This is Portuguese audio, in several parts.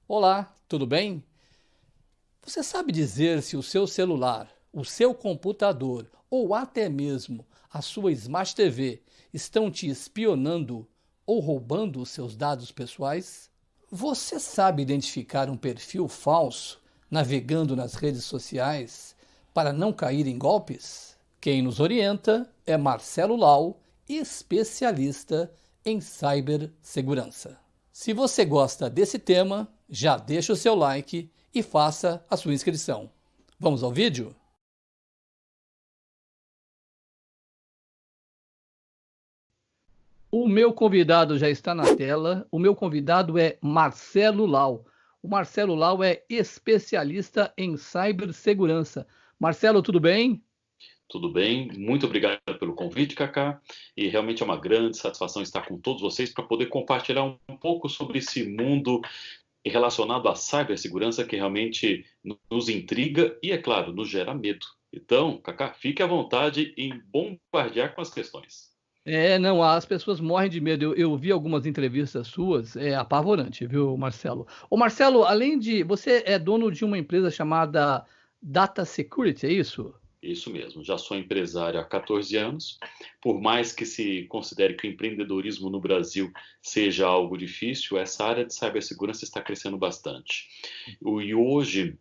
Olá, tudo bem? Você sabe dizer se o seu celular, o seu computador ou até mesmo a sua Smart TV estão te espionando ou roubando os seus dados pessoais? Você sabe identificar um perfil falso navegando nas redes sociais para não cair em golpes? Quem nos orienta é Marcelo Lau, especialista em cibersegurança. Se você gosta desse tema, já deixa o seu like e faça a sua inscrição. Vamos ao vídeo? O meu convidado já está na tela. O meu convidado é Marcelo Lau. O Marcelo Lau é especialista em cibersegurança. Marcelo, tudo bem? Tudo bem? Muito obrigado pelo convite, Kaká. E realmente é uma grande satisfação estar com todos vocês para poder compartilhar um pouco sobre esse mundo relacionado à cibersegurança que realmente nos intriga e, é claro, nos gera medo. Então, Kaká, fique à vontade em bombardear com as questões. Não, as pessoas morrem de medo. Eu vi algumas entrevistas suas, é apavorante, viu, Marcelo? Ô, Marcelo, além de. Você é dono de uma empresa chamada Data Security, é isso? Isso mesmo, já sou empresário há 14 anos. Por mais que se considere que o empreendedorismo no Brasil seja algo difícil, essa área de cibersegurança está crescendo bastante. E hoje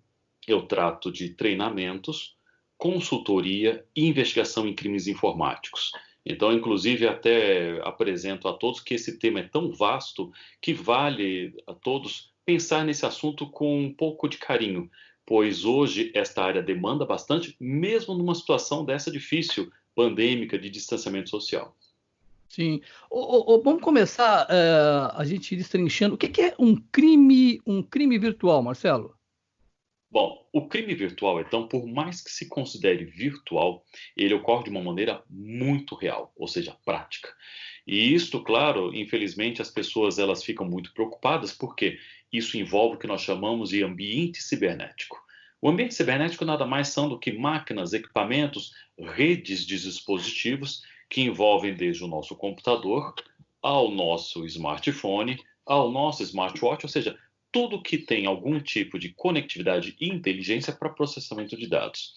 eu trato de treinamentos, consultoria e investigação em crimes informáticos. Então, inclusive, até apresento a todos que esse tema é tão vasto que vale a todos pensar nesse assunto com um pouco de carinho, pois hoje esta área demanda bastante, mesmo numa situação dessa difícil, pandêmica, de distanciamento social. Sim. Vamos começar a gente ir destrinchando. O que que é um crime virtual, Marcelo? Bom, o crime virtual, então, por mais que se considere virtual, ele ocorre de uma maneira muito real, ou seja, prática. E isto, claro, infelizmente as pessoas elas ficam muito preocupadas porque isso envolve o que nós chamamos de ambiente cibernético. O ambiente cibernético nada mais são do que máquinas, equipamentos, redes de dispositivos que envolvem desde o nosso computador ao nosso smartphone, ao nosso smartwatch, ou seja, tudo que tem algum tipo de conectividade e inteligência para processamento de dados.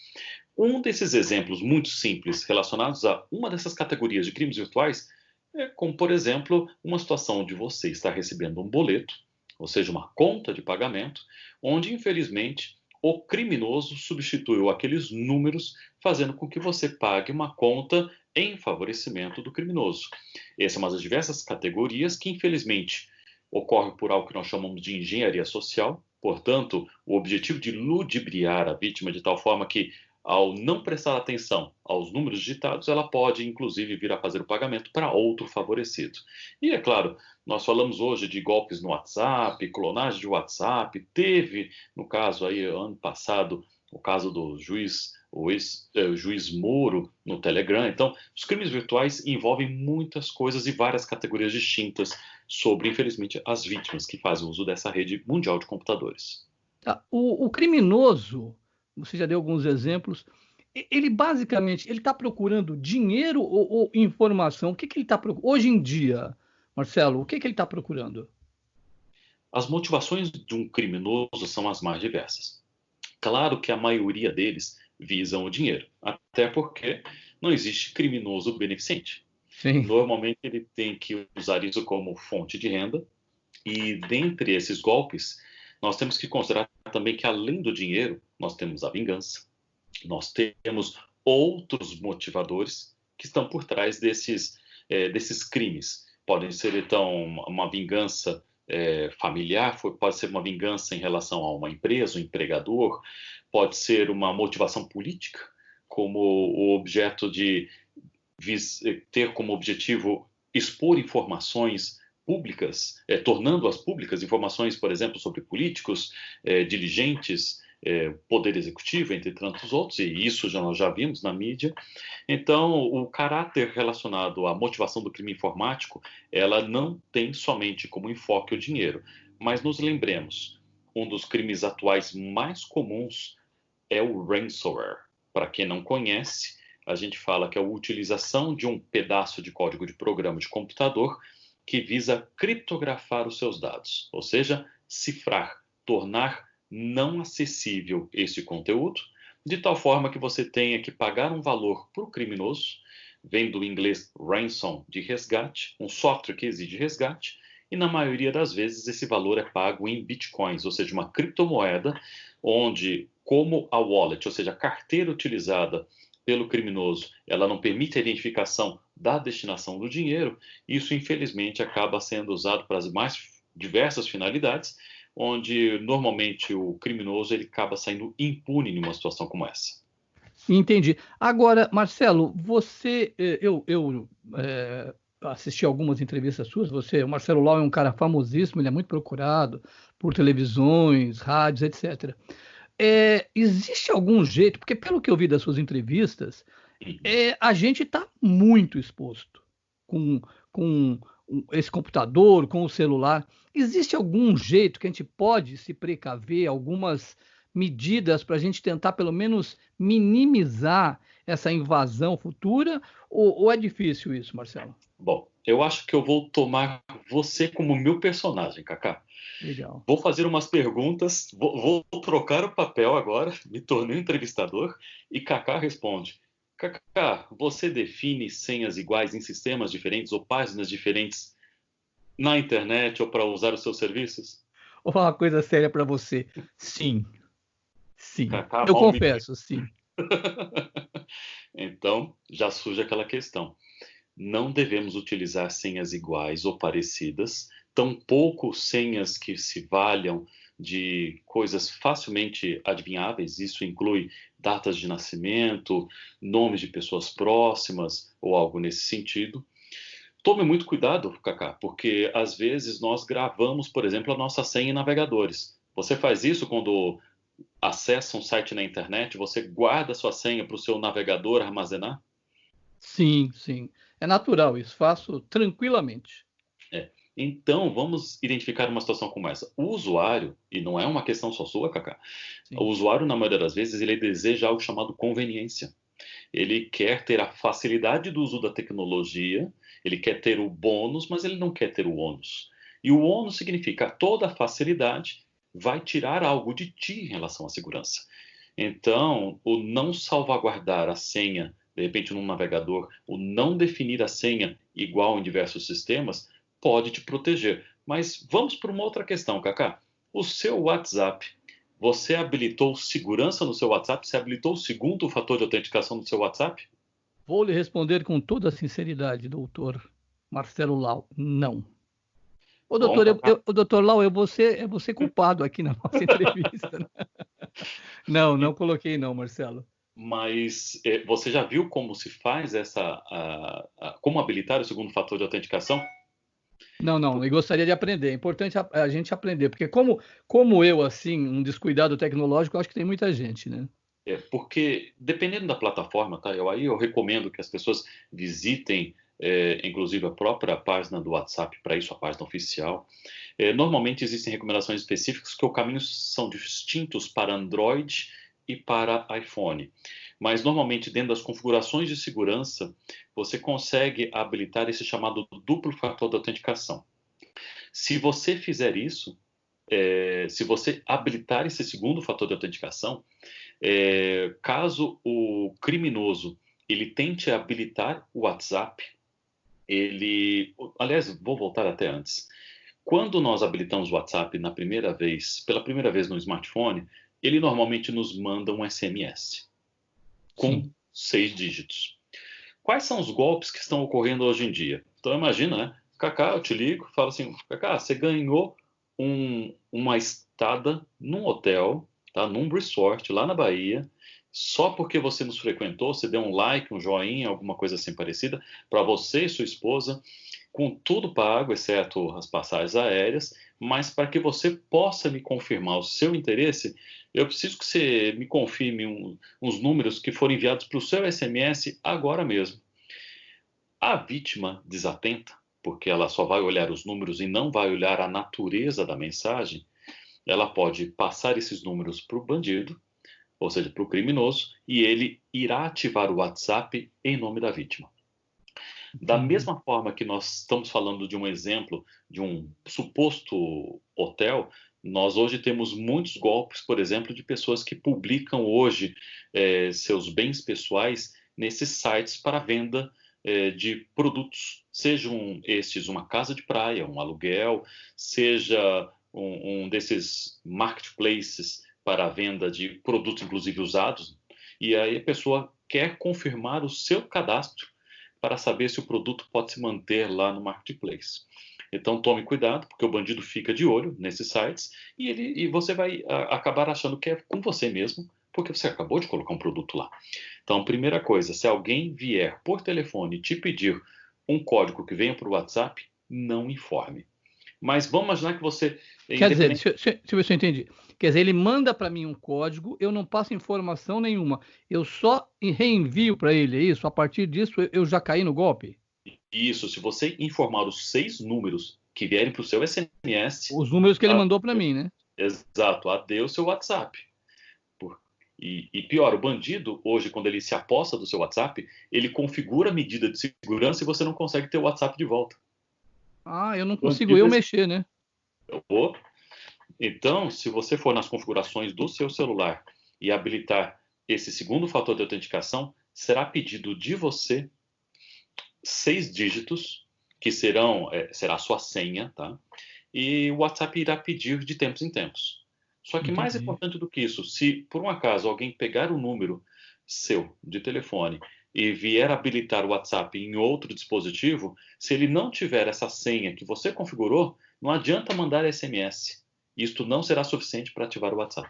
Um desses exemplos muito simples relacionados a uma dessas categorias de crimes virtuais é como, por exemplo, uma situação onde você está recebendo um boleto, ou seja, uma conta de pagamento, onde, infelizmente, o criminoso substituiu aqueles números, fazendo com que você pague uma conta em favorecimento do criminoso. Essa é uma das diversas categorias que, infelizmente, ocorre por algo que nós chamamos de engenharia social. Portanto, o objetivo de ludibriar a vítima de tal forma que, ao não prestar atenção aos números digitados, ela pode, inclusive, vir a fazer o pagamento para outro favorecido. E, é claro, nós falamos hoje de golpes no WhatsApp, clonagem de WhatsApp. Teve, no caso aí, ano passado, o caso do juiz Moro no Telegram. Então, os crimes virtuais envolvem muitas coisas e várias categorias distintas sobre, infelizmente, as vítimas que fazem uso dessa rede mundial de computadores. Tá. O criminoso, você já deu alguns exemplos, ele basicamente ele está procurando dinheiro ou informação? O que que ele está procurando? Hoje em dia, Marcelo, o que que ele está procurando? As motivações de um criminoso são as mais diversas. Claro que a maioria deles visam o dinheiro, até porque não existe criminoso beneficente. Sim. Normalmente ele tem que usar isso como fonte de renda, e dentre esses golpes, nós temos que considerar também que além do dinheiro, nós temos a vingança, nós temos outros motivadores que estão por trás desses crimes. Podem ser, então, uma vingança familiar, pode ser uma vingança em relação a uma empresa, um empregador, pode ser uma motivação política, como o objeto de ter como objetivo expor informações públicas, tornando-as públicas, informações, por exemplo, sobre políticos, dirigentes, poder executivo, entre tantos outros, e isso nós já vimos na mídia. Então, o caráter relacionado à motivação do crime informático, ela não tem somente como enfoque o dinheiro, mas nos lembremos, um dos crimes atuais mais comuns é o ransomware. Para quem não conhece, a gente fala que é a utilização de um pedaço de código de programa de computador que visa criptografar os seus dados, ou seja, cifrar tornar não acessível esse conteúdo, de tal forma que você tenha que pagar um valor para o criminoso, vem do inglês ransom, de resgate, um software que exige resgate, e na maioria das vezes esse valor é pago em bitcoins, ou seja, uma criptomoeda, onde como a wallet, ou seja, a carteira utilizada pelo criminoso, ela não permite a identificação da destinação do dinheiro, isso infelizmente acaba sendo usado para as mais diversas finalidades, onde normalmente o criminoso ele acaba saindo impune numa situação como essa. Entendi. Agora, Marcelo, assisti algumas entrevistas suas. O Marcelo Lau é um cara famosíssimo, ele é muito procurado por televisões, rádios, etc. Existe algum jeito, porque pelo que eu vi das suas entrevistas, a gente está muito exposto com, com esse computador, com o celular. Existe algum jeito que a gente pode se precaver, algumas medidas para a gente tentar pelo menos minimizar essa invasão futura? Ou é difícil isso, Marcelo? Bom, eu acho que eu vou tomar você como meu personagem, Kaká. Legal. Vou fazer umas perguntas, vou trocar o papel agora, me tornei um entrevistador, e Kaká responde. Kaká, você define senhas iguais em sistemas diferentes ou páginas diferentes na internet ou para usar os seus serviços? Vou falar uma coisa séria para você. Sim, sim. Kaká, Eu mal me diga. confesso, sim. Então, já surge aquela questão. Não devemos utilizar senhas iguais ou parecidas, tampouco senhas que se valham de coisas facilmente adivinháveis. Isso inclui datas de nascimento, nomes de pessoas próximas ou algo nesse sentido. Tome muito cuidado, Kaká, porque às vezes nós gravamos, por exemplo, a nossa senha em navegadores. Você faz isso quando acessa um site na internet, você guarda a sua senha para o seu navegador armazenar? Sim, sim. É natural isso. Faço tranquilamente. É. Então, vamos identificar uma situação como essa. O usuário, e não é uma questão só sua, Kaká, o Sim. usuário, na maioria das vezes, ele deseja algo chamado conveniência. Ele quer ter a facilidade do uso da tecnologia, ele quer ter o bônus, mas ele não quer ter o ônus. E o ônus significa toda a facilidade vai tirar algo de ti em relação à segurança. Então, o não salvaguardar a senha, de repente num navegador, o não definir a senha igual em diversos sistemas, pode te proteger. Mas vamos para uma outra questão, Kaká. O seu WhatsApp, você habilitou segurança no seu WhatsApp? Você habilitou o segundo fator de autenticação no seu WhatsApp? Vou lhe responder com toda a sinceridade, doutor Marcelo Lau. Não. Ô, Bom, doutor, Kaká. doutor Lau, eu vou ser culpado aqui na nossa entrevista, né? Não, não coloquei não, Marcelo. Mas você já viu como se faz como habilitar o segundo fator de autenticação? Não, não, eu gostaria de aprender. É importante a gente aprender, porque como eu, assim, um descuidado tecnológico, eu acho que tem muita gente, né? Porque dependendo da plataforma, tá? Eu recomendo que as pessoas visitem, inclusive a própria página do WhatsApp, para isso a página oficial. Normalmente existem recomendações específicas que os caminhos são distintos para Android e para iPhone. Mas normalmente dentro das configurações de segurança, você consegue habilitar esse chamado duplo fator de autenticação. Se você fizer isso, se você habilitar esse segundo fator de autenticação, caso o criminoso ele tente habilitar o WhatsApp, aliás, vou voltar até antes. Quando nós habilitamos o WhatsApp pela primeira vez no smartphone, ele normalmente nos manda um SMS com Sim. 6 dígitos. Quais são os golpes que estão ocorrendo hoje em dia? Então imagina, né? Kaká, eu te ligo, falo assim, Kaká, você ganhou uma estada num hotel, tá? Num resort lá na Bahia, só porque você nos frequentou, você deu um like, um joinha, alguma coisa assim parecida, para você e sua esposa, com tudo pago, exceto as passagens aéreas, mas para que você possa me confirmar o seu interesse, eu preciso que você me confirme uns números que foram enviados para o seu SMS agora mesmo. A vítima desatenta, porque ela só vai olhar os números e não vai olhar a natureza da mensagem, ela pode passar esses números para o bandido, ou seja, para o criminoso, e ele irá ativar o WhatsApp em nome da vítima. Da Entendi. mesma forma que nós estamos falando de um exemplo de um suposto hotel, Nós hoje temos muitos golpes, por exemplo, de pessoas que publicam hoje seus bens pessoais nesses sites para venda de produtos, sejam estes uma casa de praia, um aluguel, seja um desses marketplaces para a venda de produtos, inclusive usados, e aí a pessoa quer confirmar o seu cadastro para saber se o produto pode se manter lá no marketplace. Então tome cuidado, porque o bandido fica de olho nesses sites e você vai acabar achando que é com você mesmo, porque você acabou de colocar um produto lá. Então, primeira coisa, se alguém vier por telefone te pedir um código que venha por WhatsApp, não informe. Mas vamos imaginar que você, Quer dizer, independente... deixa eu ver se eu entendi. Quer dizer, ele manda para mim um código, eu não passo informação nenhuma, eu só reenvio para ele, é isso? A partir disso eu já caí no golpe? Isso, se você informar os 6 números que vierem para o seu SMS, Os números que ele mandou para mim, né? exato, adeus seu WhatsApp. E pior, o bandido, hoje, quando ele se aposta do seu WhatsApp, ele configura a medida de segurança e você não consegue ter o WhatsApp de volta. Ah, eu não O consigo bandido mexer, né? Então, se você for nas configurações do seu celular e habilitar esse segundo fator de autenticação, será pedido de você 6 dígitos, que será a sua senha, tá? E o WhatsApp irá pedir de tempos em tempos. Só que mais Entendi. importante do que isso, se por um acaso alguém pegar o número seu de telefone e vier habilitar o WhatsApp em outro dispositivo, se ele não tiver essa senha que você configurou, não adianta mandar SMS. Isto não será suficiente para ativar o WhatsApp.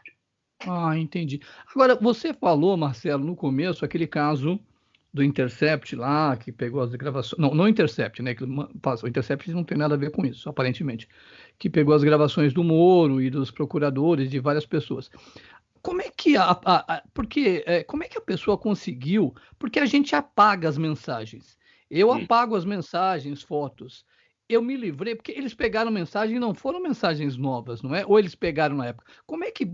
Ah, entendi. Agora, você falou, Marcelo, no começo, aquele caso do Intercept lá, que pegou as gravações. Não, não Intercept, né? O Intercept não tem nada a ver com isso, aparentemente. Que pegou as gravações do Moro e dos procuradores, de várias pessoas. Como é que como é que a pessoa conseguiu? Porque a gente apaga as mensagens. Eu Hum. apago as mensagens, fotos. Eu me livrei, porque eles pegaram mensagens e não foram mensagens novas, não é? Ou eles pegaram na época. Como é que.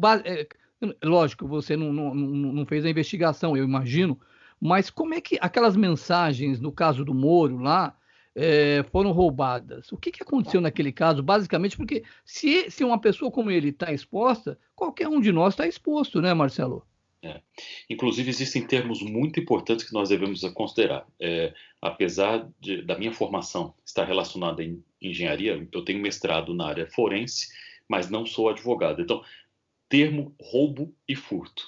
Lógico, você não fez a investigação, eu imagino, mas como é que aquelas mensagens, no caso do Moro lá, foram roubadas? O que que aconteceu naquele caso, basicamente? Porque se uma pessoa como ele está exposta, qualquer um de nós está exposto, né, Marcelo? É. Inclusive, existem termos muito importantes que nós devemos considerar. Apesar da minha formação estar relacionada em engenharia, eu tenho mestrado na área forense, mas não sou advogado. Então, termo roubo e furto.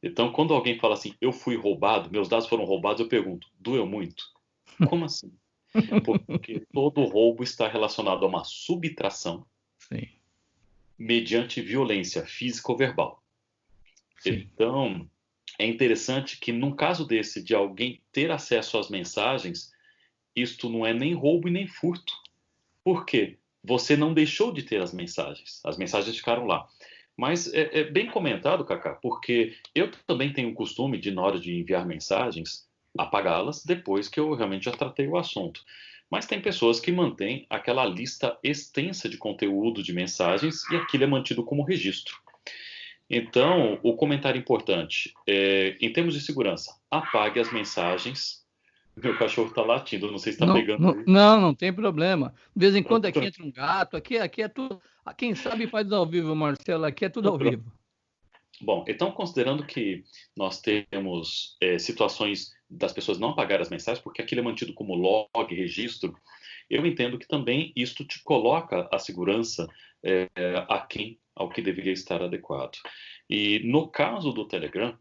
Então, quando alguém fala assim, eu fui roubado, meus dados foram roubados, eu pergunto, doeu muito? Como assim? Porque todo roubo está relacionado a uma subtração Sim, mediante violência física ou verbal. sim. Então, é interessante que num caso desse, de alguém ter acesso às mensagens, isto não é nem roubo e nem furto. Por quê? Você não deixou de ter as mensagens ficaram lá. Mas é bem comentado, Cacá, porque eu também tenho o costume de, na hora de enviar mensagens, apagá-las depois que eu realmente já tratei o assunto. Mas tem pessoas que mantêm aquela lista extensa de conteúdo de mensagens e aquilo é mantido como registro. Então, o comentário importante, em termos de segurança, apague as mensagens. Meu cachorro está latindo, não sei se está Não, pegando não, aí. não, não tem problema. De vez em quando aqui entra um gato, aqui é tudo. Quem sabe faz ao vivo, Marcelo, aqui é tudo ao vivo. Bom, então considerando que nós temos situações das pessoas não apagarem as mensagens, porque aquilo é mantido como log, registro, eu entendo que também isto te coloca a segurança aquém ao que deveria estar adequado. E no caso do Telegram,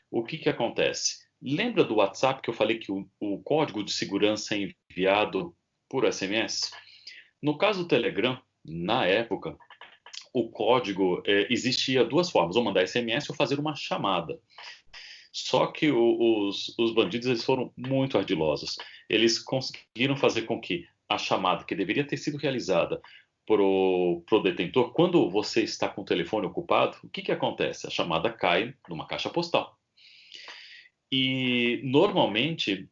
o que acontece? Lembra do WhatsApp que eu falei que o código de segurança é enviado por SMS? No caso do Telegram, na época, o código existia duas formas, ou mandar SMS ou fazer uma chamada. Só que os bandidos eles foram muito ardilosos. Eles conseguiram fazer com que a chamada que deveria ter sido realizada pro detentor, quando você está com o telefone ocupado, o que acontece? A chamada cai numa caixa postal. E normalmente,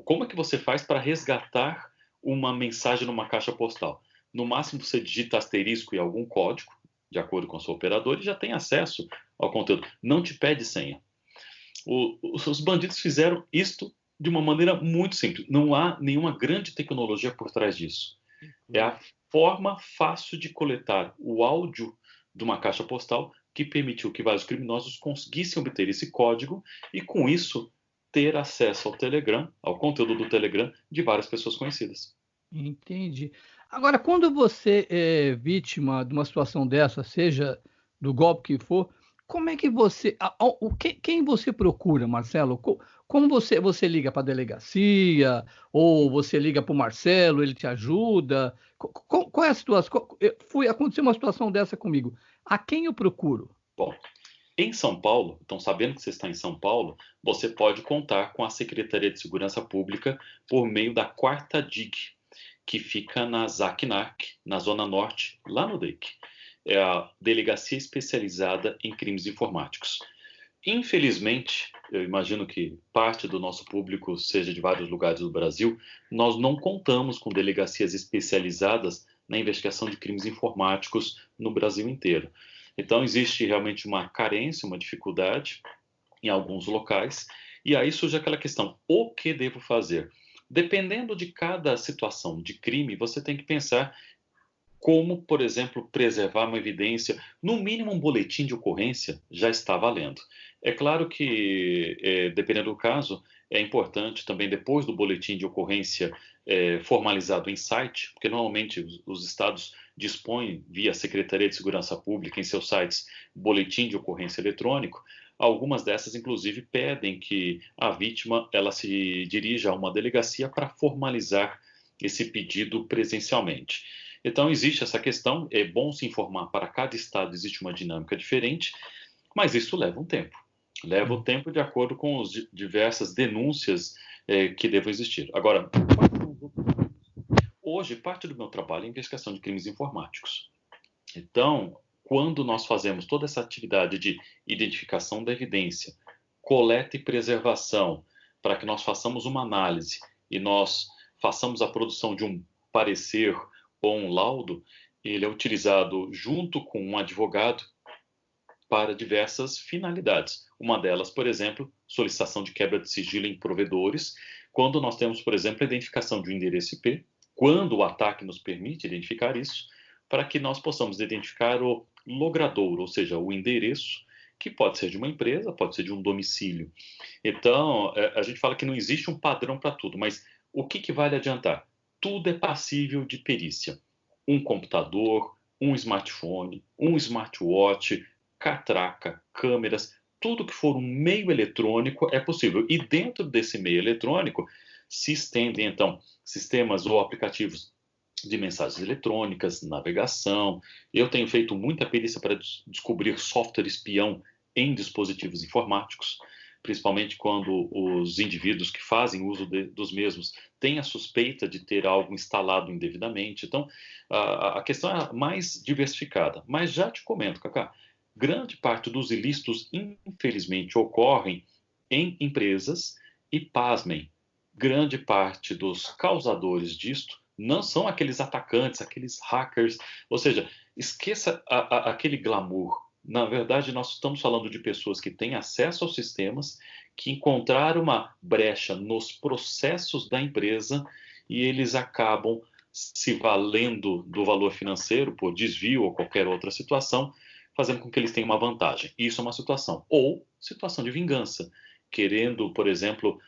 como é que você faz para resgatar uma mensagem numa caixa postal? No máximo você digita asterisco e algum código, de acordo com o seu operador, e já tem acesso ao conteúdo. Não te pede senha. Os bandidos fizeram isto de uma maneira muito simples. Não há nenhuma grande tecnologia por trás disso. É a forma fácil de coletar o áudio de uma caixa postal que permitiu que vários criminosos conseguissem obter esse código e, com isso, ter acesso ao Telegram, ao conteúdo do Telegram de várias pessoas conhecidas. Entendi. Agora, quando você é vítima de uma situação dessa, seja do golpe que for, como é que você, quem você procura, Marcelo? Como você liga para a delegacia ou você liga para o Marcelo, ele te ajuda? Qual é a situação? Aconteceu uma situação dessa comigo. A quem eu procuro? Bom, em São Paulo, então sabendo que você está em São Paulo, você pode contar com a Secretaria de Segurança Pública por meio da Quarta DIG, que fica na ZACNAC, na Zona Norte, lá no DEIC. É a Delegacia Especializada em Crimes Informáticos. Infelizmente, eu imagino que parte do nosso público seja de vários lugares do Brasil, nós não contamos com delegacias especializadas na investigação de crimes informáticos no Brasil inteiro. Então, existe realmente uma carência, uma dificuldade em alguns locais, e aí surge aquela questão: o que devo fazer? Dependendo de cada situação de crime, você tem que pensar como, por exemplo, preservar uma evidência, no mínimo um boletim de ocorrência já está valendo. É claro que, dependendo do caso, é importante também, depois do boletim de ocorrência formalizado em site, porque normalmente os estados dispõem, via Secretaria de Segurança Pública, em seus sites, boletim de ocorrência eletrônico. Algumas dessas, inclusive, pedem que a vítima ela se dirija a uma delegacia para formalizar esse pedido presencialmente. Então, existe essa questão, é bom se informar, para cada estado existe uma dinâmica diferente, mas isso leva um tempo. Leva o tempo de acordo com as diversas denúncias que devam existir. Agora, hoje, parte do meu trabalho é a investigação de crimes informáticos. Então, quando nós fazemos toda essa atividade de identificação da evidência, coleta e preservação, para que nós façamos uma análise e nós façamos a produção de um parecer ou um laudo, ele é utilizado junto com um advogado para diversas finalidades. Uma delas, por exemplo, solicitação de quebra de sigilo em provedores, quando nós temos, por exemplo, a identificação de um endereço IP, quando o ataque nos permite identificar isso, para que nós possamos identificar o logradouro, ou seja, o endereço, que pode ser de uma empresa, pode ser de um domicílio. Então, a gente fala que não existe um padrão para tudo, mas o que vale adiantar? Tudo é passível de perícia. Um computador, um smartphone, um smartwatch, catraca, câmeras, tudo que for um meio eletrônico é possível. E dentro desse meio eletrônico se estendem, então, sistemas ou aplicativos de mensagens eletrônicas, navegação. Eu tenho feito muita perícia para descobrir software espião em dispositivos informáticos, principalmente quando os indivíduos que fazem uso dos mesmos têm a suspeita de ter algo instalado indevidamente. Então, a questão é mais diversificada. Mas já te comento, Cacá, grande parte dos ilícitos, infelizmente, ocorrem em empresas e, pasmem, grande parte dos causadores disto não são aqueles atacantes, aqueles hackers, ou seja, esqueça aquele glamour. Na verdade, nós estamos falando de pessoas que têm acesso aos sistemas, que encontraram uma brecha nos processos da empresa e eles acabam se valendo do valor financeiro por desvio ou qualquer outra situação, fazendo com que eles tenham uma vantagem. Isso é uma situação. Ou situação de vingança, querendo, por exemplo,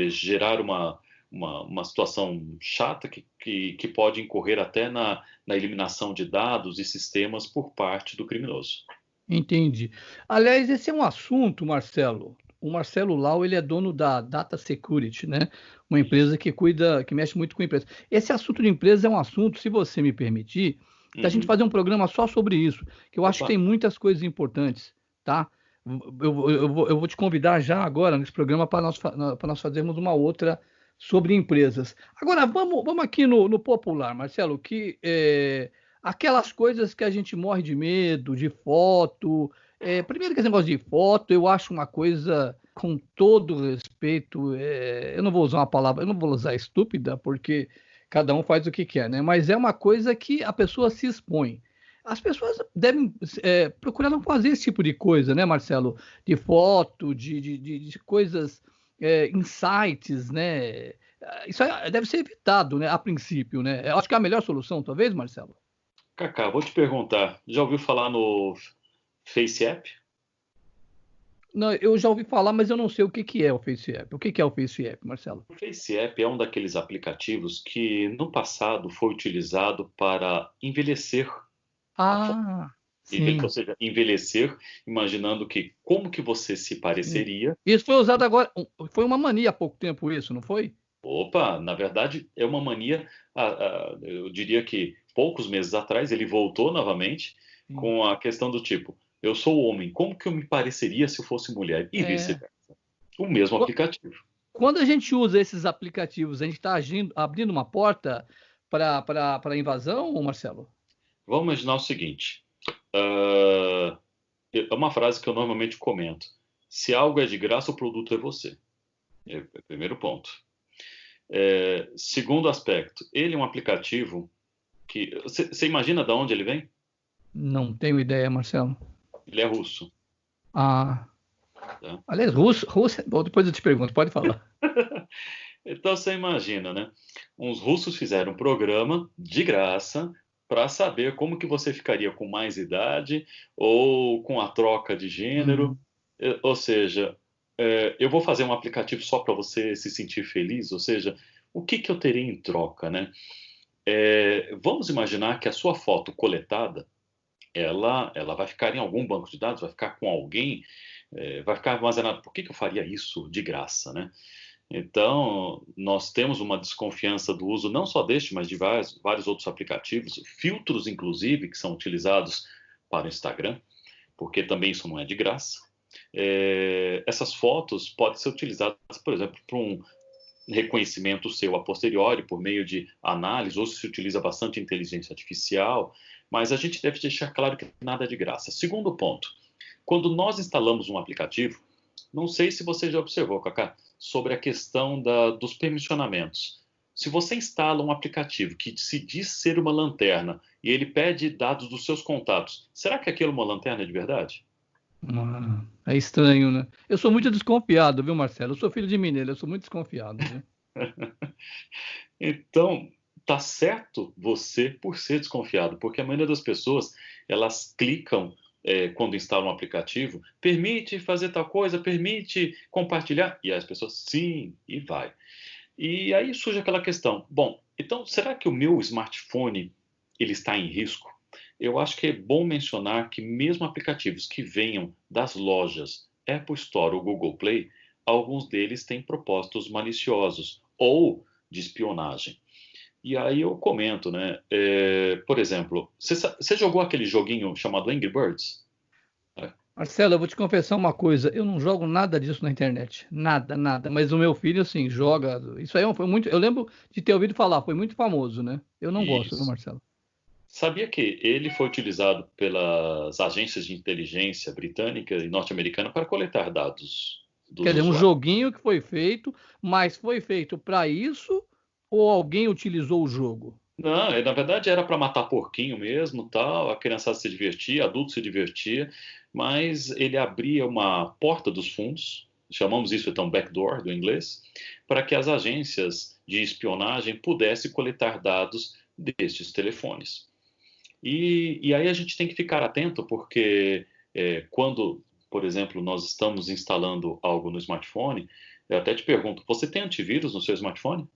gerar uma situação chata que pode incorrer até na eliminação de dados e sistemas por parte do criminoso. Entendi. Aliás, esse é um assunto, Marcelo. O Marcelo Lau, ele é dono da Data Security, né? Uma empresa que cuida, que mexe muito com empresas. Esse assunto de empresa é um assunto, se você me permitir, da gente fazer um programa só sobre isso, que eu acho que tem muitas coisas importantes, tá? Eu vou te convidar já agora nesse programa para nós fazermos uma outra sobre empresas. Agora, vamos aqui no popular, Marcelo, que aquelas coisas que a gente morre de medo, de foto. Primeiro que esse negócio de foto, eu acho uma coisa, com todo respeito, eu não vou usar uma palavra, eu não vou usar estúpida, porque cada um faz o que quer, né? Mas é uma coisa que a pessoa se expõe. As pessoas devem procurar não fazer esse tipo de coisa, né, Marcelo? De foto, de coisas, insights, né? Isso deve ser evitado, né, a princípio, né? Eu acho que é a melhor solução, talvez, Marcelo. Kaká, vou te perguntar, já ouviu falar no Face App? Não, eu já ouvi falar, mas eu não sei o que que é o Face App. O que que é o Face App, Marcelo? O Face App é um daqueles aplicativos que no passado foi utilizado para envelhecer a foto. Ah, Ou sim, seja, envelhecer imaginando que como que você se sim. pareceria. Isso foi usado agora, foi uma mania há pouco tempo isso, não foi? Opa, na verdade é uma mania, eu diria que poucos meses atrás ele voltou novamente Sim. com a questão do tipo, eu sou homem, como que eu me pareceria se eu fosse mulher? E É, vice-versa. O mesmo qu- aplicativo. quando a gente usa esses aplicativos, a gente está abrindo uma porta para invasão, Marcelo? Vamos imaginar o seguinte, ah, é uma frase que eu normalmente comento. Se algo é de graça, o produto é você. É o primeiro ponto. Segundo aspecto, ele é um aplicativo que. Você imagina de onde ele vem? Não tenho ideia, Marcelo. Ele é russo. Ah, Tá? aliás, Rússia, bom, depois eu te pergunto, pode falar. Então você imagina, né? Uns russos fizeram um programa de graça para saber como que você ficaria com mais idade ou com a troca de gênero. Hum, Ou seja, eu vou fazer um aplicativo só para você se sentir feliz. Ou seja, o que que eu teria em troca, né? Vamos imaginar que a sua foto coletada, ela vai ficar em algum banco de dados, vai ficar com alguém, vai ficar armazenado. Por que que eu faria isso de graça, né? Então, nós temos uma desconfiança do uso não só deste, mas de vários outros aplicativos, filtros, inclusive, que são utilizados para o Instagram, porque também isso não é de graça. Essas fotos podem ser utilizadas, por exemplo, para um reconhecimento seu a posteriori, por meio de análise, ou se utiliza bastante inteligência artificial, mas a gente deve deixar claro que nada é de graça. Segundo ponto, quando nós instalamos um aplicativo, não sei se você já observou, Kaká, sobre a questão dos permissionamentos. Se você instala um aplicativo que se diz ser uma lanterna e ele pede dados dos seus contatos, será que aquilo é uma lanterna de verdade? é estranho, né? Eu sou muito desconfiado, viu, Marcelo? Eu sou filho de mineiro, eu sou muito desconfiado, viu? Então, tá certo você por ser desconfiado, porque a maioria das pessoas, elas clicam quando instalam um aplicativo, permite fazer tal coisa, permite compartilhar, e as pessoas sim, e vai. E aí surge aquela questão, bom, então será que o meu smartphone ele está em risco? Eu acho que é bom mencionar que mesmo aplicativos que venham das lojas Apple Store ou Google Play, alguns deles têm propósitos maliciosos ou de espionagem. E aí eu comento, né? Por exemplo, você jogou aquele joguinho chamado Angry Birds? É. Marcelo, eu vou te confessar uma coisa, eu não jogo nada disso na internet, nada, nada. Mas o meu filho, assim, joga. Isso aí foi muito. Eu lembro de ter ouvido falar, foi muito famoso, né? Eu não gosto, viu, Isso. Marcelo? Sabia que ele foi utilizado pelas agências de inteligência britânica e norte-americana para coletar dados Quer dos dizer, um usuários? joguinho que foi feito, mas foi feito para isso ou alguém utilizou o jogo? Não, na verdade era para matar porquinho mesmo, tal. A criançada se divertia, adulto se divertia, mas ele abria uma porta dos fundos, chamamos isso então backdoor do inglês, para que as agências de espionagem pudessem coletar dados destes telefones. E aí a gente tem que ficar atento, porque quando, por exemplo, nós estamos instalando algo no smartphone, eu até te pergunto: você tem antivírus no seu smartphone?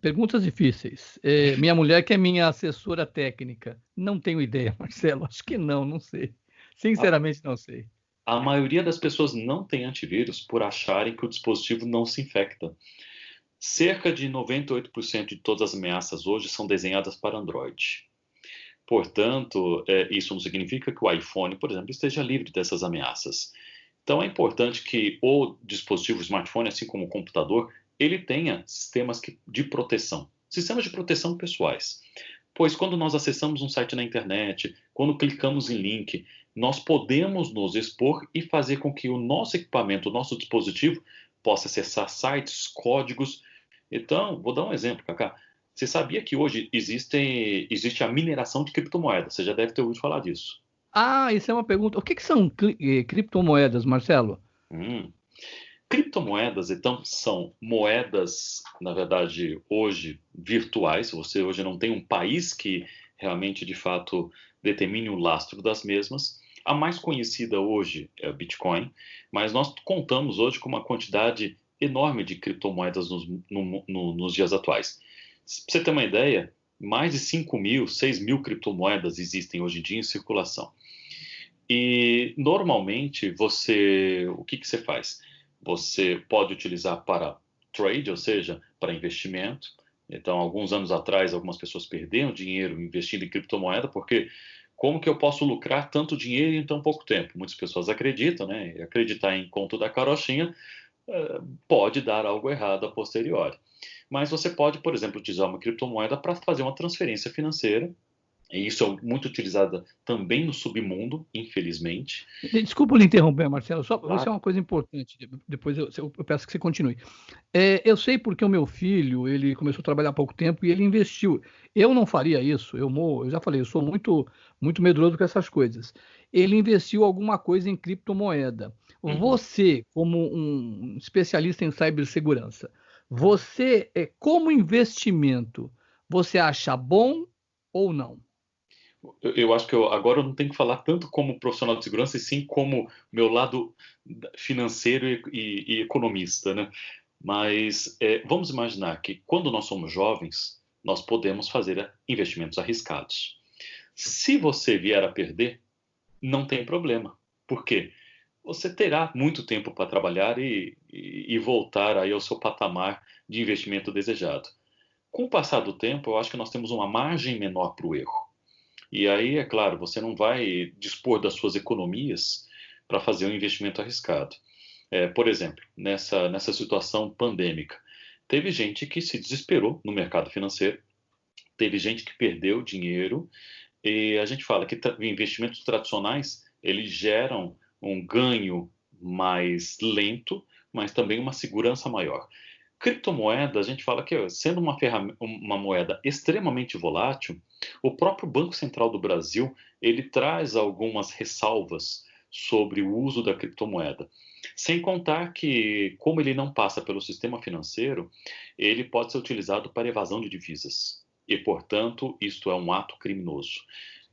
Perguntas difíceis. Minha mulher, que é minha assessora técnica, não tenho ideia, Marcelo. Acho que não, não sei. A, Sinceramente, não sei. a maioria das pessoas não tem antivírus por acharem que o dispositivo não se infecta. Cerca de 98% de todas as ameaças hoje são desenhadas para Android. Portanto, isso não significa que o iPhone, por exemplo, esteja livre dessas ameaças. Então, é importante que o dispositivo smartphone, assim como o computador, ele tenha de proteção, sistemas de proteção pessoais. Pois quando nós acessamos um site na internet, quando clicamos em link, nós podemos nos expor e fazer com que o nosso equipamento, o nosso dispositivo, possa acessar sites, códigos. Então, vou dar um exemplo, Kaká. Você sabia que hoje existe a mineração de criptomoedas? Você já deve ter ouvido falar disso. Ah, isso é uma pergunta. O que que são criptomoedas, Marcelo? Hum. Criptomoedas, então, são moedas, na verdade, hoje virtuais. Você hoje não tem um país que realmente, de fato, determine o lastro das mesmas. A mais conhecida hoje é o Bitcoin, mas nós contamos hoje com uma quantidade enorme de criptomoedas nos dias atuais. Para você ter uma ideia, mais de 5 mil, 6 mil criptomoedas existem hoje em dia em circulação. E normalmente o que você faz? Você pode utilizar para trade, ou seja, para investimento. Então, alguns anos atrás, algumas pessoas perderam dinheiro investindo em criptomoeda, porque como que eu posso lucrar tanto dinheiro em tão pouco tempo? Muitas pessoas acreditam, né? E acreditar em conto da carochinha pode dar algo errado a posteriori. Mas você pode, por exemplo, utilizar uma criptomoeda para fazer uma transferência financeira, e isso é muito utilizado também no submundo, infelizmente. Desculpa lhe interromper, Marcelo, só isso é Claro. uma coisa importante, depois eu peço que você continue. Eu sei porque o meu filho, ele começou a trabalhar há pouco tempo e ele investiu. Eu não faria isso, eu já falei, eu sou muito medroso com essas coisas. Ele investiu alguma coisa em criptomoeda. Uhum. Você, como um especialista em cibersegurança, você, como investimento, você acha bom ou não? Eu acho que agora eu não tenho que falar tanto como profissional de segurança, e sim como meu lado financeiro e economista, né? Mas vamos imaginar que quando nós somos jovens, nós podemos fazer investimentos arriscados. Se você vier a perder, não tem problema. Por quê? Você terá muito tempo para trabalhar e voltar aí ao seu patamar de investimento desejado. Com o passar do tempo, eu acho que nós temos uma margem menor para o erro. E aí, é claro, você não vai dispor das suas economias para fazer um investimento arriscado. Por exemplo, nessa situação pandêmica, teve gente que se desesperou no mercado financeiro, teve gente que perdeu dinheiro, e a gente fala que investimentos tradicionais, eles geram um ganho mais lento, mas também uma segurança maior. Criptomoeda, a gente fala que, sendo uma moeda extremamente volátil, o próprio Banco Central do Brasil, ele traz algumas ressalvas sobre o uso da criptomoeda. Sem contar que, como ele não passa pelo sistema financeiro, ele pode ser utilizado para evasão de divisas. E, portanto, isto é um ato criminoso.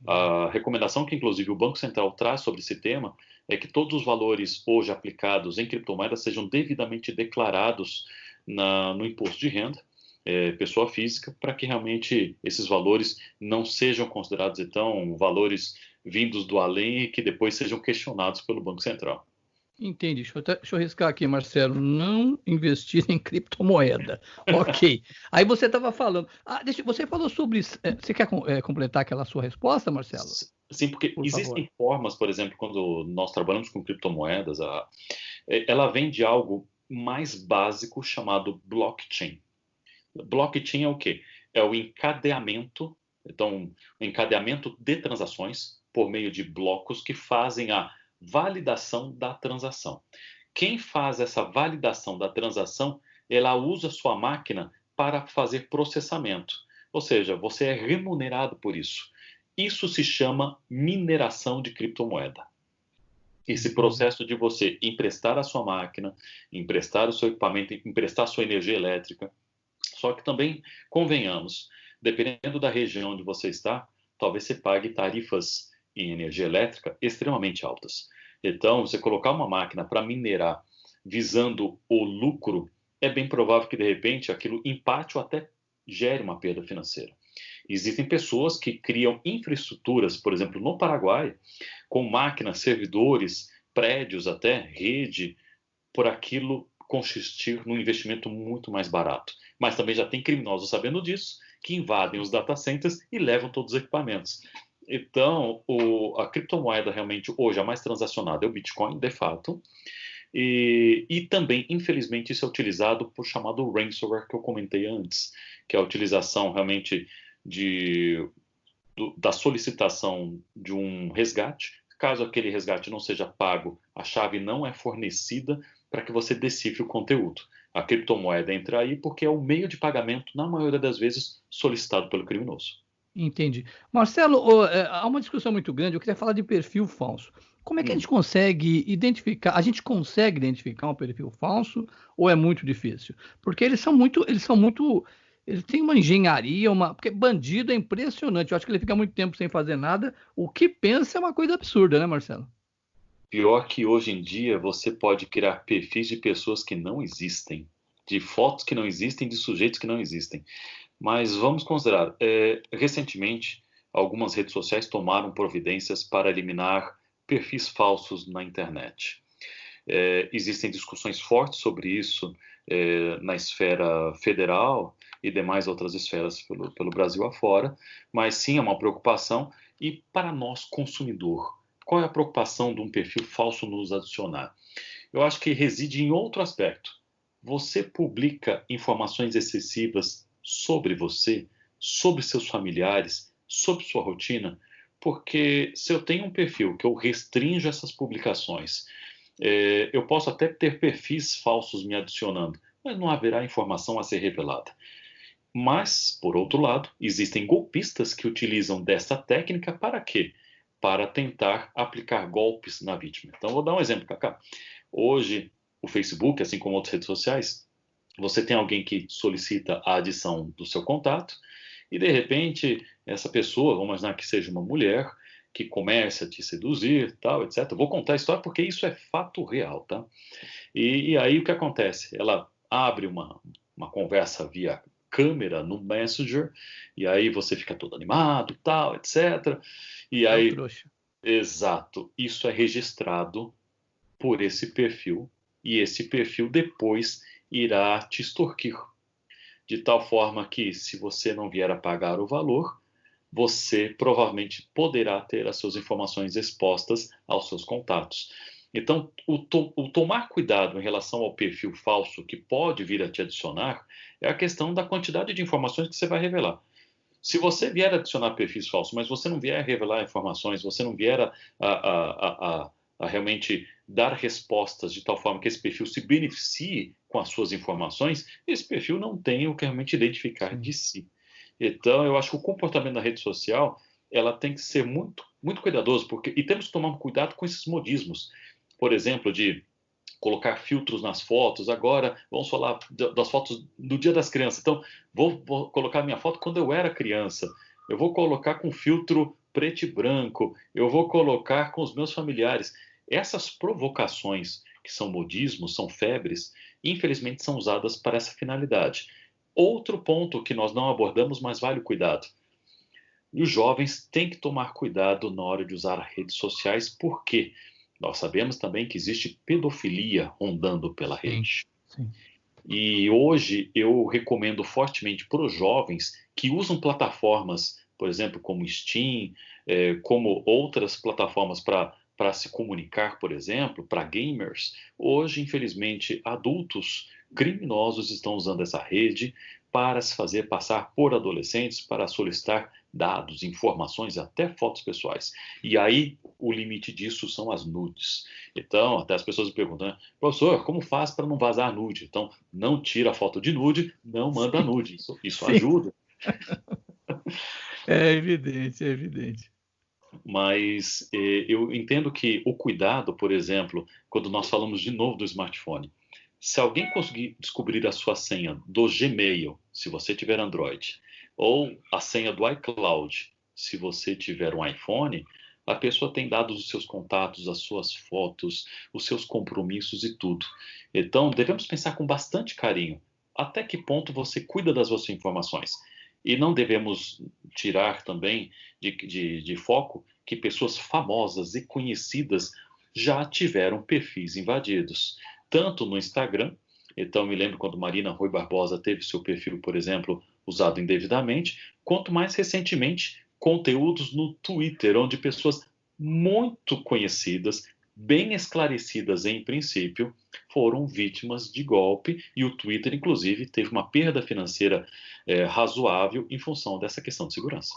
A recomendação que, inclusive, o Banco Central traz sobre esse tema é que todos os valores hoje aplicados em criptomoedas sejam devidamente declarados no imposto de renda, pessoa física, para que realmente esses valores não sejam considerados, então, valores vindos do além e que depois sejam questionados pelo Banco Central. Entendi. Deixa eu riscar aqui, Marcelo. Não investir em criptomoeda. Ok. Aí você estava falando. Você falou sobre isso. Você quer completar aquela sua resposta, Marcelo? Sim, porque Por favor. existem formas, por exemplo, quando nós trabalhamos com criptomoedas, ela vem de algo mais básico chamado blockchain. Blockchain é o quê? É o encadeamento, então, o encadeamento de transações por meio de blocos que fazem a validação da transação. Quem faz essa validação da transação, ela usa sua máquina para fazer processamento. Ou seja, você é remunerado por isso. Isso se chama mineração de criptomoeda. Esse Entendi. processo de você emprestar a sua máquina, emprestar o seu equipamento, emprestar a sua energia elétrica. Só que também, convenhamos, dependendo da região onde você está, talvez você pague tarifas em energia elétrica extremamente altas. Então, você colocar uma máquina para minerar visando o lucro, é bem provável que, de repente, aquilo empate ou até gere uma perda financeira. Existem pessoas que criam infraestruturas, por exemplo, no Paraguai, com máquinas, servidores, prédios até, rede, por aquilo consistir num investimento muito mais barato. Mas também já tem criminosos sabendo disso, que invadem os data centers e levam todos os equipamentos. Então, a criptomoeda realmente hoje a mais transacionada é o Bitcoin, de fato, e também, infelizmente, isso é utilizado por chamado ransomware que eu comentei antes, que é a utilização realmente da solicitação de um resgate. Caso aquele resgate não seja pago, a chave não é fornecida para que você decifre o conteúdo. A criptomoeda entra aí porque é o meio de pagamento, na maioria das vezes, solicitado pelo criminoso. Entendi. Marcelo, há uma discussão muito grande, eu queria falar de perfil falso. Como é que a gente Hum. consegue identificar? A gente consegue identificar um perfil falso ou é muito difícil? Porque eles têm uma engenharia, porque bandido é impressionante. Eu acho que ele fica muito tempo sem fazer nada. O que pensa é uma coisa absurda, né, Marcelo? Pior que hoje em dia você pode criar perfis de pessoas que não existem, de fotos que não existem, de sujeitos que não existem. Mas vamos considerar, recentemente, algumas redes sociais tomaram providências para eliminar perfis falsos na internet. Existem discussões fortes sobre isso na esfera federal e demais outras esferas pelo Brasil afora, mas sim é uma preocupação. E para nós, consumidor, qual é a preocupação de um perfil falso nos adicionar? Eu acho que reside em outro aspecto. Você publica informações excessivas sobre você, sobre seus familiares, sobre sua rotina, porque se eu tenho um perfil que eu restringo essas publicações, eu posso até ter perfis falsos me adicionando, mas não haverá informação a ser revelada. Mas, por outro lado, existem golpistas que utilizam dessa técnica para quê? Para tentar aplicar golpes na vítima. Então, vou dar um exemplo, Cacá. Hoje, o Facebook, assim como outras redes sociais, você tem alguém que solicita a adição do seu contato e, de repente, essa pessoa, vamos imaginar que seja uma mulher, que começa a te seduzir, tal, etc. Vou contar a história porque isso é fato real, tá? E aí o que acontece? Ela abre uma conversa via câmera no Messenger, e aí você fica todo animado, tal, etc. E É o aí, trouxa. exato, isso é registrado por esse perfil, e esse perfil depois irá te extorquir. De tal forma que, se você não vier a pagar o valor, você provavelmente poderá ter as suas informações expostas aos seus contatos. Então, o tomar cuidado em relação ao perfil falso que pode vir a te adicionar é a questão da quantidade de informações que você vai revelar. Se você vier a adicionar perfis falsos, mas você não vier a revelar informações, você não vier a realmente dar respostas de tal forma que esse perfil se beneficie com as suas informações, esse perfil não tem o que realmente identificar Sim. de si. Então, eu acho que o comportamento na rede social ela tem que ser muito, muito cuidadoso, e temos que tomar cuidado com esses modismos. Por exemplo, de colocar filtros nas fotos. Agora, vamos falar das fotos do Dia das Crianças. Então, vou colocar minha foto quando eu era criança. Eu vou colocar com filtro preto e branco. Eu vou colocar com os meus familiares. Essas provocações, que são modismos, são febres, infelizmente são usadas para essa finalidade. Outro ponto que nós não abordamos, mas vale o cuidado. E os jovens têm que tomar cuidado na hora de usar redes sociais, porque nós sabemos também que existe pedofilia rondando pela Sim, rede. sim. E hoje eu recomendo fortemente para os jovens que usam plataformas, por exemplo, como Steam, como outras plataformas para se comunicar, por exemplo, para gamers. Hoje, infelizmente, adultos criminosos estão usando essa rede para se fazer passar por adolescentes, para solicitar dados, informações, até fotos pessoais. E aí o limite disso são as nudes. Então, até as pessoas me perguntam, né, professor, como faz para não vazar nude? Então, não tira a foto de nude, não manda Sim, nude. Isso sim. ajuda, É evidente, é evidente. mas eu entendo que o cuidado, por exemplo, quando nós falamos de novo do smartphone, se alguém conseguir descobrir a sua senha do Gmail, se você tiver Android, ou a senha do iCloud, se você tiver um iPhone, a pessoa tem dados dos seus contatos, as suas fotos, os seus compromissos e tudo. Então, devemos pensar com bastante carinho até que ponto você cuida das suas informações. E não devemos tirar também de foco que pessoas famosas e conhecidas já tiveram perfis invadidos, tanto no Instagram. Então, me lembro quando Marina Rui Barbosa teve seu perfil, por exemplo, usado indevidamente, quanto mais recentemente conteúdos no Twitter, onde pessoas muito conhecidas, bem esclarecidas em princípio, foram vítimas de golpe e o Twitter, inclusive, teve uma perda financeira razoável em função dessa questão de segurança.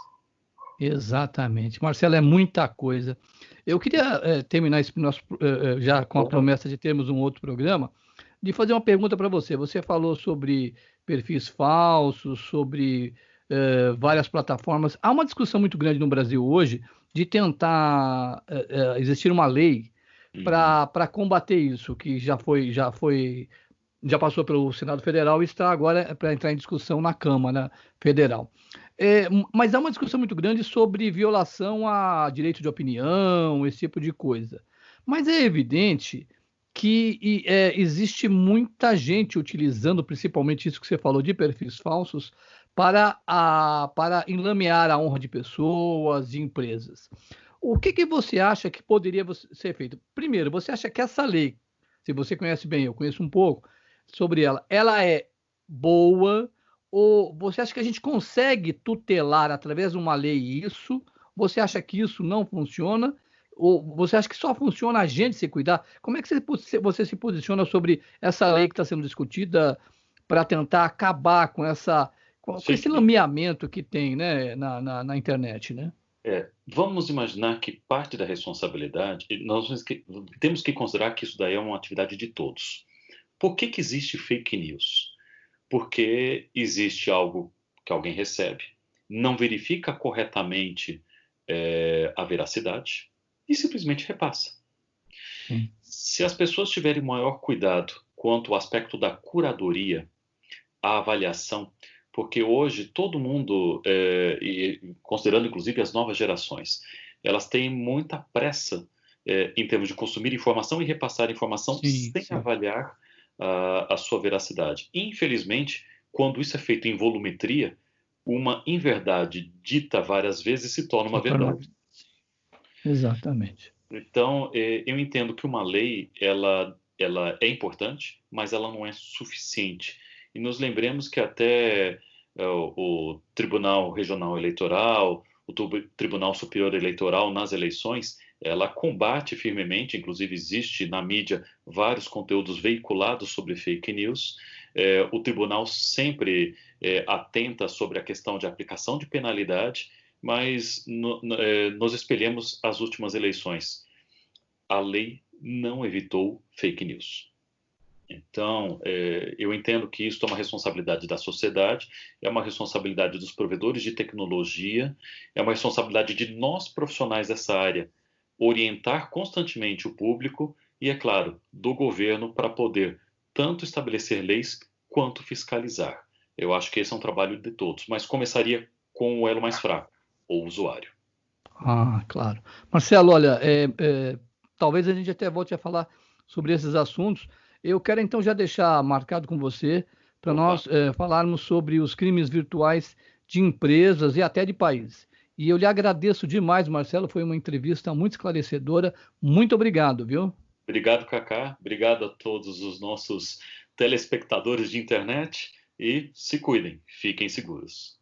Exatamente. Marcelo, é muita coisa. Eu queria terminar esse nosso, já com a Opa. promessa de termos um outro programa, de fazer uma pergunta para você. Você falou sobre perfis falsos, sobre várias plataformas. Há uma discussão muito grande no Brasil hoje de tentar existir uma lei Uhum. para combater isso, que já passou pelo Senado Federal e está agora para entrar em discussão na Câmara Federal. Mas há uma discussão muito grande sobre violação a direito de opinião, esse tipo de coisa. Mas é evidente que existe muita gente utilizando, principalmente isso que você falou de perfis falsos, para enlamear a honra de pessoas, de empresas. O que você acha que poderia ser feito? Primeiro, você acha que essa lei, se você conhece bem, eu conheço um pouco sobre ela, ela é boa ou você acha que a gente consegue tutelar através de uma lei isso? Você acha que isso não funciona? Ou você acha que só funciona a gente se cuidar? Como é que você se posiciona sobre essa lei que está sendo discutida para tentar acabar com esse Sim. lameamento que tem, né, na internet, né? Vamos imaginar que parte da responsabilidade, temos que considerar que isso daí é uma atividade de todos. Por que que existe fake news? Porque existe algo que alguém recebe, não verifica corretamente a veracidade e simplesmente repassa. Sim. Se as pessoas tiverem maior cuidado quanto ao aspecto da curadoria, a avaliação, porque hoje todo mundo, e considerando inclusive as novas gerações, elas têm muita pressa em termos de consumir informação e repassar informação Sim, sem sim. avaliar a sua veracidade. Infelizmente, quando isso é feito em volumetria, uma inverdade dita várias vezes se torna Se uma torna verdade. uma... Exatamente. Então, eu entendo que uma lei, ela é importante, mas ela não é suficiente. E nos lembremos que até o Tribunal Regional Eleitoral, o Tribunal Superior Eleitoral nas eleições, ela combate firmemente, inclusive existe na mídia vários conteúdos veiculados sobre fake news. O tribunal sempre atenta sobre a questão de aplicação de penalidade, mas nos espelhemos às últimas eleições. A lei não evitou fake news. Então, eu entendo que isso é uma responsabilidade da sociedade, é uma responsabilidade dos provedores de tecnologia, é uma responsabilidade de nós profissionais dessa área orientar constantemente o público e, é claro, do governo para poder tanto estabelecer leis quanto fiscalizar. Eu acho que esse é um trabalho de todos, mas começaria com o elo mais fraco, o usuário. Ah, claro. Marcelo, olha, talvez a gente até volte a falar sobre esses assuntos. Eu quero então já deixar marcado com você para Opa, nós falarmos sobre os crimes virtuais de empresas e até de países. E eu lhe agradeço demais, Marcelo, foi uma entrevista muito esclarecedora. Muito obrigado, viu? obrigado, Kaká. Obrigado a todos os nossos telespectadores de internet e se cuidem, fiquem seguros.